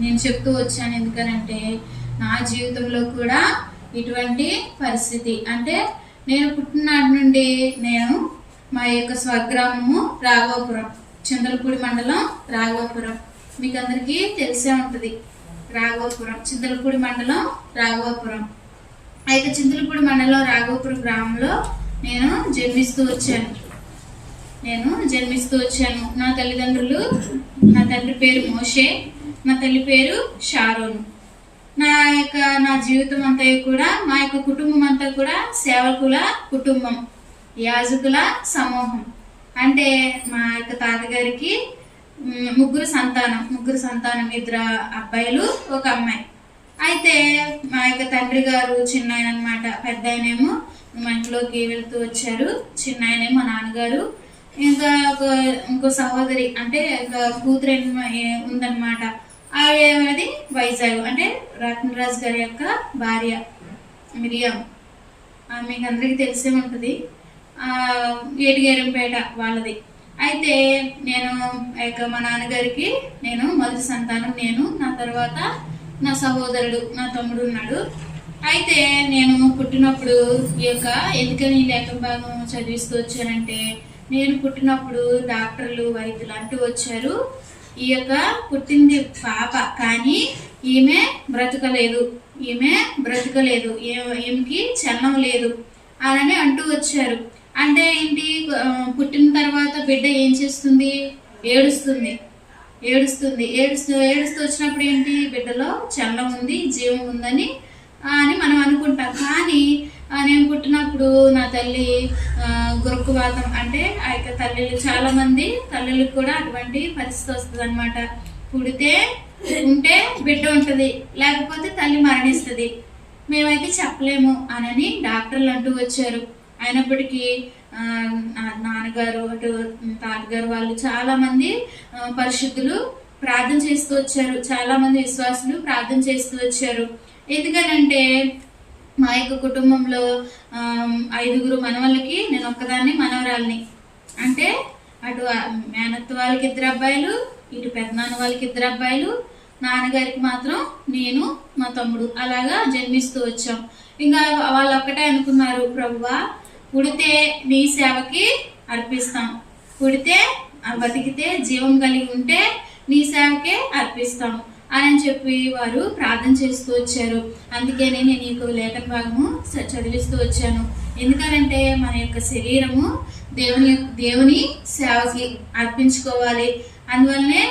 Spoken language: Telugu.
నేను చెప్తూ వచ్చాను. ఎందుకనంటే నా జీవితంలో కూడా ఇటువంటి పరిస్థితి, అంటే నేను పుట్టినాటి నుండి నేను మా యొక్క స్వగ్రామము రాఘవాపురం, చింతలపూడి మండలం రాఘవాపురం. మీకు అందరికీ తెలిసే ఉంటుంది రాఘవాపురం, చింతలపూడి మండలం రాఘవాపురం. అయితే చింతలపూడి మండలం రాఘవాపురం గ్రామంలో నేను జన్మిస్తూ వచ్చాను. నా తల్లిదండ్రులు, నా తండ్రి పేరు మోషే, నా తల్లి పేరు షారోను. నా జీవితం అంతా కూడా, మా యొక్క కుటుంబం అంతా కూడా సేవకుల కుటుంబం, యాజకుల సమూహం. అంటే మా యొక్క తాతగారికి ముగ్గురు సంతానం, 2 అబ్బాయిలు 1 అమ్మాయి. అయితే మా యొక్క తండ్రి గారు చిన్న ఆయన అనమాట. పెద్ద ఆయనేమో మా ఇంట్లోకి వెళ్తూ వచ్చారు, చిన్న ఆయనేమో మా నాన్నగారు, ఇంకా ఇంకో సహోదరి అంటే కూతురు ఉందన్నమాట. ఆవిడేది వైజాగ్, అంటే రత్నరాజు గారి యొక్క భార్య మిరియం. మీకు అందరికీ తెలిసే ఉంటుంది, ఏటిగేరంపేట వాళ్ళది. అయితే నేను మా నాన్నగారికి నేను మొదటి సంతానం, నేను, నా తర్వాత నా సహోదరుడు, నా తమ్ముడు ఉన్నాడు. అయితే నేను పుట్టినప్పుడు ఈ యొక్క ఎందుకని లేఖన భాగం చదివిస్తూ వచ్చానంటే, నేను పుట్టినప్పుడు డాక్టర్లు, వైద్యులు అంటూ వచ్చారు, ఈ యొక్క పుట్టింది పాప కానీ ఈమె బ్రతకలేదు, ఈమెకి చలనం లేదు అని అంటూ వచ్చారు. అంటే ఏంటి, పుట్టిన తర్వాత బిడ్డ ఏం చేస్తుంది, ఏడుస్తూ వచ్చినప్పుడు ఏంటి, బిడ్డలో చలనం ఉంది, జీవం ఉందని మనం అనుకుంటాం. కానీ నేను పుట్టినప్పుడు నా తల్లి గురుకువాతం, అంటే ఆ యొక్క తల్లిలు, చాలా మంది తల్లిలకు కూడా అటువంటి పరిస్థితి వస్తుంది అనమాట. పుడితే ఉంటే బిడ్డ ఉంటుంది, లేకపోతే తల్లి మరణిస్తుంది, మేమైతే చెప్పలేము అని డాక్టర్లు అంటూ వచ్చారు. అయినప్పటికీ నాన్నగారు, అటు తాతగారు వాళ్ళు చాలా మంది పరిశుద్ధులు ప్రార్థన చేస్తూ వచ్చారు, చాలా మంది విశ్వాసులు ప్రార్థన చేస్తూ వచ్చారు. ఎందుకనంటే మా యొక్క కుటుంబంలో 5 మనవళ్ళకి నేను ఒక్కదాన్ని మనవరాల్ని. అంటే అటు మేనత్త వాళ్ళకి 2 అబ్బాయిలు, ఇటు పెద్దనాన్న వాళ్ళకి 2 అబ్బాయిలు, నాన్నగారికి మాత్రం నేను, మా తమ్ముడు, అలాగా జన్మిస్తూ వచ్చాం. ఇంకా వాళ్ళు ఒక్కటే అనుకున్నారు, ప్రభువా పుడితే నీ సేవకి అర్పిస్తాం, పుడితే బతికితే జీవం కలిగి ఉంటే నీ సేవకే అర్పిస్తాం అని చెప్పి వారు ప్రార్థన చేస్తూ వచ్చారు. అందుకనే నేను ఈ లేఖన భాగము చదివిస్తూ వచ్చాను. ఎందుకనంటే మన యొక్క శరీరము దేవుని సేవకి అర్పించుకోవాలి. అందువల్లనే